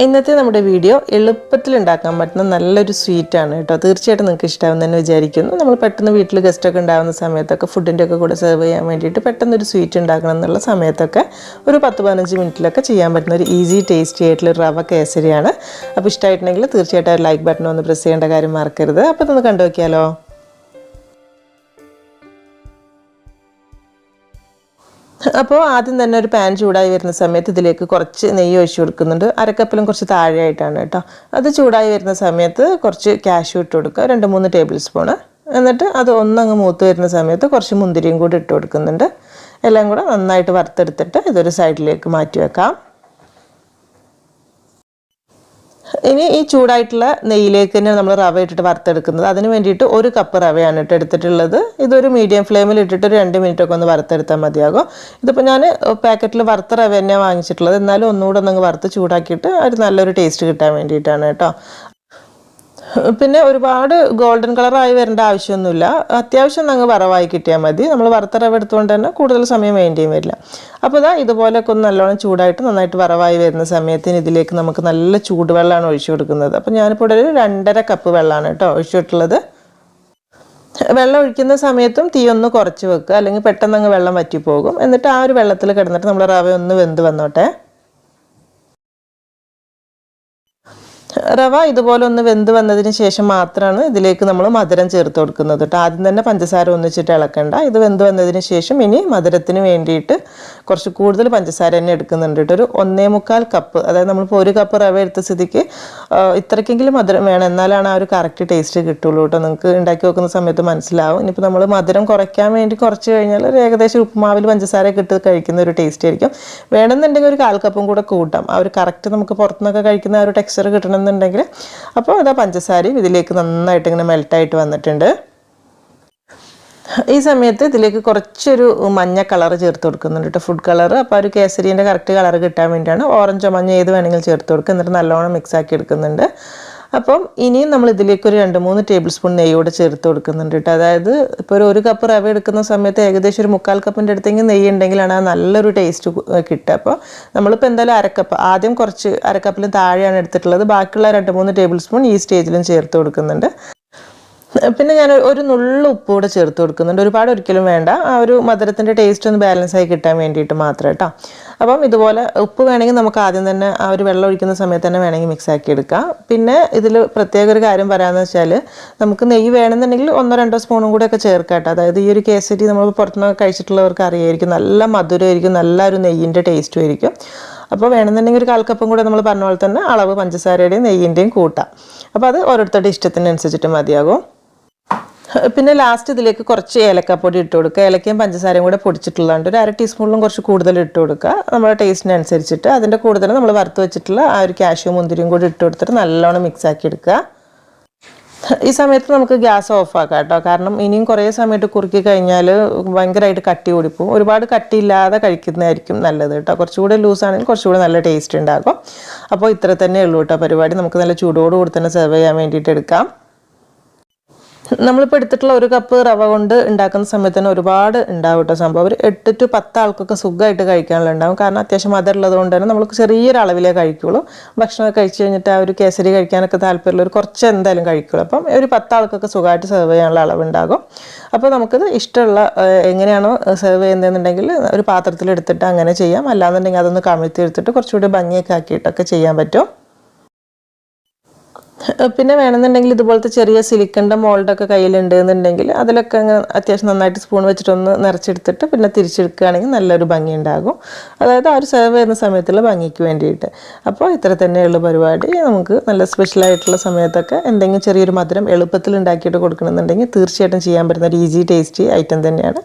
ഇന്നത്തെ നമ്മുടെ വീഡിയോ എളുപ്പത്തിൽ ഉണ്ടാക്കാൻ പറ്റുന്ന നല്ലൊരു സ്വീറ്റാണ് കേട്ടോ. തീർച്ചയായിട്ടും നിങ്ങൾക്ക് ഇഷ്ടമാവുമെന്ന് വിചാരിക്കുന്നു. നമ്മൾ പെട്ടെന്ന് വീട്ടിൽ ഗസ്റ്റൊക്കെ ഉണ്ടാകുന്ന സമയത്തൊക്കെ ഫുഡിൻ്റെ ഒക്കെ കൂടെ സെർവ് ചെയ്യാൻ വേണ്ടിയിട്ട് പെട്ടെന്നൊരു സ്വീറ്റ് ഉണ്ടാക്കണം എന്നുള്ള സമയത്തൊക്കെ ഒരു 10-15 മിനിറ്റിലൊക്കെ ചെയ്യാൻ പറ്റുന്ന ഒരു ഈസി ടേസ്റ്റി ആയിട്ടുള്ള റവ കേസരിയാണ്. അപ്പോൾ ഇഷ്ടമായിട്ടുണ്ടെങ്കിൽ തീർച്ചയായിട്ടും ലൈക്ക് ബട്ടൺ ഒന്ന് പ്രസ് ചെയ്യേണ്ട കാര്യം മറക്കരുത്. അപ്പോൾ ഇതൊന്ന് കണ്ടു നോക്കിയാലോ. അപ്പോൾ ആദ്യം തന്നെ ഒരു പാൻ ചൂടായി വരുന്ന സമയത്ത് ഇതിലേക്ക് കുറച്ച് നെയ്യ് ഒഴിച്ചു കൊടുക്കുന്നുണ്ട്. അരക്കപ്പിലും കുറച്ച് താഴെയായിട്ടാണ് കേട്ടോ. അത് ചൂടായി വരുന്ന സമയത്ത് കുറച്ച് കാഷ്യൂ ഇട്ട് കൊടുക്കുക, 2-3 ടേബിൾ സ്പൂണ്. എന്നിട്ട് അത് ഒന്നങ്ങ് മൂത്ത് വരുന്ന സമയത്ത് കുറച്ച് മുന്തിരിയും കൂടി ഇട്ട് കൊടുക്കുന്നുണ്ട്. എല്ലാം കൂടെ നന്നായിട്ട് വറുത്തെടുത്തിട്ട് ഇതൊരു സൈഡിലേക്ക് മാറ്റി വെക്കാം. ഇനി ഈ ചൂടായിട്ടുള്ള നെയ്യിലേക്ക് തന്നെ നമ്മൾ റവ ഇട്ടിട്ട് വറുത്തെടുക്കുന്നത്. അതിന് വേണ്ടിയിട്ട് 1 കപ്പ് റവയാണ് എടുത്തിട്ടുള്ളത്. ഇതൊരു മീഡിയം ഫ്ലെയിമിൽ ഇട്ടിട്ട് ഒരു 2 മിനിറ്റൊക്കെ ഒന്ന് വറുത്തെടുത്താൽ മതിയാകും. ഇതിപ്പോൾ ഞാൻ പാക്കറ്റിൽ വറുത്ത റവ തന്നെയാണ് വാങ്ങിച്ചിട്ടുള്ളത്. എന്നാലും ഒന്നുകൂടെ ഒന്നങ്ങ് വറുത്ത് ചൂടാക്കിയിട്ട് ഒരു നല്ലൊരു ടേസ്റ്റ് കിട്ടാൻ വേണ്ടിയിട്ടാണ് കേട്ടോ. പിന്നെ ഒരുപാട് ഗോൾഡൻ കളറായി വരേണ്ട ആവശ്യമൊന്നുമില്ല. അത്യാവശ്യം അങ്ങ് വറവായി കിട്ടിയാൽ മതി. നമ്മൾ വറുത്ത റവ എടുത്തുകൊണ്ട് തന്നെ കൂടുതൽ സമയം വേണ്ടിയും വരില്ല. അപ്പോൾ ഇതുപോലെയൊക്കെ ഒന്ന് നല്ലോണം ചൂടായിട്ട് നന്നായിട്ട് വറവായി വരുന്ന സമയത്തിന് ഇതിലേക്ക് നമുക്ക് നല്ല ചൂടുവെള്ളമാണ് ഒഴിച്ചു കൊടുക്കുന്നത്. അപ്പോൾ ഞാനിപ്പോൾ ഇവിടെ ഒരു 2.5 കപ്പ് വെള്ളമാണ് കേട്ടോ ഒഴിച്ചിട്ടുള്ളത്. വെള്ളം ഒഴിക്കുന്ന സമയത്തും തീ ഒന്ന് കുറച്ച് വെക്കുക, അല്ലെങ്കിൽ പെട്ടെന്ന് അങ്ങ് വെള്ളം വറ്റിപ്പോകും. എന്നിട്ട് ആ ഒരു വെള്ളത്തിൽ കിടന്നിട്ട് നമ്മൾ റവ ഒന്ന് വെന്ത് വന്നോട്ടെ. റവ ഇതുപോലെ ഒന്ന് വെന്ത് വന്നതിന് ശേഷം മാത്രമാണ് ഇതിലേക്ക് നമ്മൾ മധുരം ചേർത്ത് കൊടുക്കുന്നത് കേട്ടോ. ആദ്യം തന്നെ പഞ്ചസാര ഒന്നിച്ചിട്ട് ഇളക്കണ്ട. ഇത് വെന്ത് വന്നതിന് ശേഷം ഇനി മധുരത്തിന് വേണ്ടിയിട്ട് കുറച്ച് കൂടുതൽ പഞ്ചസാര തന്നെ എടുക്കുന്നുണ്ട് കേട്ടോ. ഒരു 1.25 കപ്പ്, അതായത് നമ്മളിപ്പോൾ 1 കപ്പ് റവ എടുത്ത സ്ഥിതിക്ക് ഇത്രയ്ക്കെങ്കിലും മധുരം വേണം, എന്നാലാണ് ആ ഒരു കറക്റ്റ് ടേസ്റ്റ് കിട്ടുള്ളൂ കേട്ടോ. നിങ്ങൾക്ക് ഉണ്ടാക്കി വെക്കുന്ന സമയത്ത് മനസ്സിലാവും. ഇനിയിപ്പോൾ നമ്മൾ മധുരം കുറയ്ക്കാൻ വേണ്ടി കുറച്ച് കഴിഞ്ഞാൽ ഒരു ഏകദേശം ഉപ്പുമാവിൽ പഞ്ചസാര ഇട്ട് കഴിക്കുന്ന ഒരു ടേസ്റ്റ് ആയിരിക്കും. വേണമെന്നുണ്ടെങ്കിൽ ഒരു 1/4 കപ്പും കൂടെ കൂട്ടാം. ആ ഒരു കറക്റ്റ് നമുക്ക് പുറത്തുനിന്നൊക്കെ കഴിക്കുന്ന ആ ഒരു ടെക്സ്ചർ കിട്ടണം എന്നുണ്ടെങ്കിൽ. അപ്പോൾ പഞ്ചസാരയും ഇതിലേക്ക് നന്നായിട്ട് ഇങ്ങനെ മെൽട്ടായിട്ട് വന്നിട്ടുണ്ട്. ഈ സമയത്ത് ഇതിലേക്ക് കുറച്ചൊരു മഞ്ഞ കളർ ചേർത്ത് കൊടുക്കുന്നുണ്ട് കേട്ടോ, ഫുഡ് കളർ. അപ്പോൾ ഒരു കേസരീൻ്റെ കറക്റ്റ് കളർ കിട്ടാൻ വേണ്ടിയാണ്. ഓറഞ്ചോ മഞ്ഞ ഏത് വേണമെങ്കിലും ചേർത്ത് കൊടുക്കുക. എന്നിട്ട് നല്ലോണം മിക്സ് ആക്കി എടുക്കുന്നുണ്ട്. അപ്പം ഇനിയും നമ്മൾ ഇതിലേക്ക് ഒരു 2-3 ടേബിൾ സ്പൂൺ നെയ്യോടെ ചേർത്ത് കൊടുക്കുന്നുണ്ട് കേട്ടോ. അതായത് ഇപ്പോൾ ഒരു 1 കപ്പ് റവ എടുക്കുന്ന സമയത്ത് ഏകദേശം ഒരു 3/4 കപ്പിൻ്റെ അടുത്തെങ്കിൽ നെയ്യ് ഉണ്ടെങ്കിലാണ് ആ നല്ലൊരു ടേസ്റ്റ് കിട്ടുക. അപ്പോൾ നമ്മളിപ്പോൾ എന്തായാലും 1/2 കപ്പ്, ആദ്യം കുറച്ച് 1/2 കപ്പിലും താഴെയാണ് എടുത്തിട്ടുള്ളത്. ബാക്കിയുള്ള 2-3 ടേബിൾ സ്പൂൺ ഈ സ്റ്റേജിലും ചേർത്ത് കൊടുക്കുന്നുണ്ട്. പിന്നെ ഞാൻ ഒരു നുള്ളു ഉപ്പ് കൂടെ ചേർത്ത് കൊടുക്കുന്നുണ്ട്. ഒരുപാട് ഒരിക്കലും വേണ്ട, ആ ഒരു മധുരത്തിൻ്റെ ടേസ്റ്റ് ഒന്ന് ബാലൻസ് ആയി കിട്ടാൻ വേണ്ടിയിട്ട് മാത്രം കേട്ടോ. അപ്പം ഇതുപോലെ ഉപ്പ് വേണമെങ്കിൽ നമുക്ക് ആദ്യം തന്നെ ആ ഒരു വെള്ളം ഒഴിക്കുന്ന സമയത്ത് തന്നെ വേണമെങ്കിൽ മിക്സ് ആക്കി എടുക്കാം. പിന്നെ ഇതിൽ പ്രത്യേക ഒരു കാര്യം പറയാമെന്ന് വെച്ചാൽ, നമുക്ക് നെയ്യ് വേണമെന്നുണ്ടെങ്കിൽ 1-2 സ്പൂണും കൂടെയൊക്കെ ചേർക്കാം കേട്ടോ. അതായത് ഈ ഒരു കേസരി നമ്മൾ പുറത്തുനിന്ന് കഴിച്ചിട്ടുള്ളവർക്ക് അറിയായിരിക്കും, നല്ല മധുരമായിരിക്കും, നല്ല ഒരു നെയ്യിൻ്റെ ടേസ്റ്റും ആയിരിക്കും. അപ്പോൾ വേണമെന്നുണ്ടെങ്കിൽ ഒരു 1/4 കപ്പും കൂടെ നമ്മൾ പറഞ്ഞ പോലെ തന്നെ അളവ് പഞ്ചസാരയുടെയും നെയ്യിൻ്റെയും കൂട്ടാം. അപ്പോൾ അത് ഓരോരുത്തരുടെ ഇഷ്ടത്തിനനുസരിച്ചിട്ട് മതിയാകും. പിന്നെ ലാസ്റ്റ് ഇതിലേക്ക് കുറച്ച് ഏലക്കപ്പൊടി ഇട്ട് കൊടുക്കുക. ഏലക്കയും പഞ്ചസാരയും കൂടെ പൊടിച്ചിട്ടുള്ളതുകൊണ്ട് ഒരു 1/2 ടീസ്പൂണിലും കുറച്ച് കൂടുതൽ ഇട്ട് കൊടുക്കുക, നമ്മുടെ ടേസ്റ്റിനനുസരിച്ചിട്ട്. അതിൻ്റെ കൂടുതൽ നമ്മൾ വറുത്ത് വെച്ചിട്ടുള്ള ആ ഒരു കാഷ്യൂ മുന്തിരിയും കൂടി ഇട്ട് കൊടുത്തിട്ട് നല്ലോണം മിക്സ് ആക്കി എടുക്കുക. ഈ സമയത്ത് നമുക്ക് ഗ്യാസ് ഓഫ് ആക്കാം കേട്ടോ. കാരണം ഇനിയും കുറേ സമയത്ത് കുറുക്കി കഴിഞ്ഞാൽ ഭയങ്കരമായിട്ട് കട്ടി ഓടിപ്പോവും. ഒരുപാട് കട്ടിയില്ലാതെ കഴിക്കുന്നതായിരിക്കും നല്ലത് കേട്ടോ. കുറച്ചുകൂടെ ലൂസാണെങ്കിൽ കുറച്ചുകൂടെ നല്ല ടേസ്റ്റ് ഉണ്ടാകും. അപ്പോൾ ഇത്ര തന്നെ ഉള്ളൂ കേട്ടോ പരിപാടി. നമുക്ക് നല്ല ചൂടോടുകൂടി തന്നെ സെർവ് ചെയ്യാൻ വേണ്ടിയിട്ട് എടുക്കാം. നമ്മളിപ്പോൾ എടുത്തിട്ടുള്ള 1 കപ്പ് റവ കൊണ്ട് ഉണ്ടാക്കുന്ന സമയത്ത് തന്നെ ഒരുപാട് ഉണ്ടാവും കേട്ടോ സംഭവം. ഒരു 8-10 ആൾക്കൊക്കെ സുഖമായിട്ട് കഴിക്കാനുള്ള ഉണ്ടാവും. കാരണം അത്യാവശ്യം മധുരമുള്ളത് കൊണ്ട് തന്നെ നമുക്ക് ചെറിയൊരു അളവിലേ കഴിക്കുള്ളൂ. ഭക്ഷണമൊക്കെ കഴിച്ച് കഴിഞ്ഞിട്ട് ആ ഒരു കേസരി കഴിക്കാനൊക്കെ താല്പര്യമുള്ള ഒരു കുറച്ച് എന്തായാലും കഴിക്കുള്ളൂ. അപ്പം ഒരു 10 ആൾക്കൊക്കെ സുഖമായിട്ട് സെർവ് ചെയ്യാനുള്ള അളവുണ്ടാകും. അപ്പോൾ നമുക്കിത് ഇഷ്ടമുള്ള എങ്ങനെയാണോ സെർവ് ചെയ്യുന്നതെന്നുണ്ടെങ്കിൽ ഒരു പാത്രത്തിലെടുത്തിട്ട് അങ്ങനെ ചെയ്യാം. അല്ലാന്നുണ്ടെങ്കിൽ അതൊന്ന് കമിഴ്ത്തി എടുത്തിട്ട് കുറച്ചുകൂടി ഭംഗിയൊക്കെ ആക്കിയിട്ടൊക്കെ ചെയ്യാൻ പറ്റും. പിന്നെ വേണമെന്നുണ്ടെങ്കിൽ ഇതുപോലത്തെ ചെറിയ സിലിക്കണിൻ്റെ മോൾഡൊക്കെ കയ്യിലുണ്ട് എന്നുണ്ടെങ്കിൽ അതിലൊക്കെ അങ്ങ് അത്യാവശ്യം നന്നായിട്ട് സ്പൂൺ വെച്ചിട്ടൊന്ന് നിറച്ചെടുത്തിട്ട് പിന്നെ തിരിച്ചെടുക്കുകയാണെങ്കിൽ നല്ലൊരു ഭംഗി ഉണ്ടാകും. അതായത് ആ ഒരു സെർവ് ചെയ്യുന്ന സമയത്തുള്ള ഭംഗിക്ക് വേണ്ടിയിട്ട്. അപ്പോൾ ഇത്ര തന്നെയുള്ള പരിപാടി. നമുക്ക് നല്ല സ്പെഷ്യലായിട്ടുള്ള സമയത്തൊക്കെ എന്തെങ്കിലും ചെറിയൊരു മധുരം എളുപ്പത്തിൽ ഉണ്ടാക്കിയിട്ട് കൊടുക്കണമെന്നുണ്ടെങ്കിൽ തീർച്ചയായിട്ടും ചെയ്യാൻ പറ്റുന്ന ഒരു ഈസി ടേസ്റ്റി ഐറ്റം തന്നെയാണ്.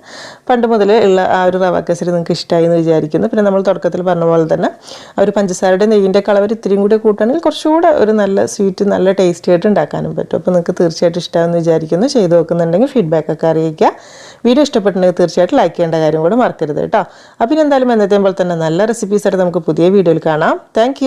പണ്ട് മുതലേ ഉള്ള ആ ഒരു റവ കേസരി നിങ്ങൾക്ക് ഇഷ്ടമായി എന്ന് വിചാരിക്കുന്നു. പിന്നെ നമ്മൾ തുടക്കത്തിൽ പറഞ്ഞ പോലെ തന്നെ ആ ഒരു പഞ്ചസാരയുടെ നെയ്യിൻ്റെ കളർ ഇത്തിരിയും കൂടി കൂട്ടുകയാണെങ്കിൽ കുറച്ചുകൂടെ ഒരു നല്ല സ്വീറ്റ് നല്ല ടേസ്റ്റി ആയിട്ട് ഉണ്ടാക്കാനും പറ്റും. അപ്പോൾ നിങ്ങൾക്ക് തീർച്ചയായിട്ടും ഇഷ്ടമാണെന്ന് വിചാരിക്കുന്നു. ചെയ്ത് നോക്കുന്നുണ്ടെങ്കിൽ ഫീഡ്ബാക്കൊക്കെ അറിയിക്കുക. വീഡിയോ ഇഷ്ടപ്പെട്ടുണ്ടെങ്കിൽ തീർച്ചയായിട്ടും ലൈക്ക് ചെയ്യേണ്ട കാര്യം കൂടെ മറക്കരുത് കേട്ടോ. അപ്പോൾ എന്തായാലും എന്നത്തെയും പോലെ തന്നെ നല്ല റെസിപ്പീസായിട്ട് നമുക്ക് പുതിയ വീഡിയോയിൽ കാണാം. താങ്ക്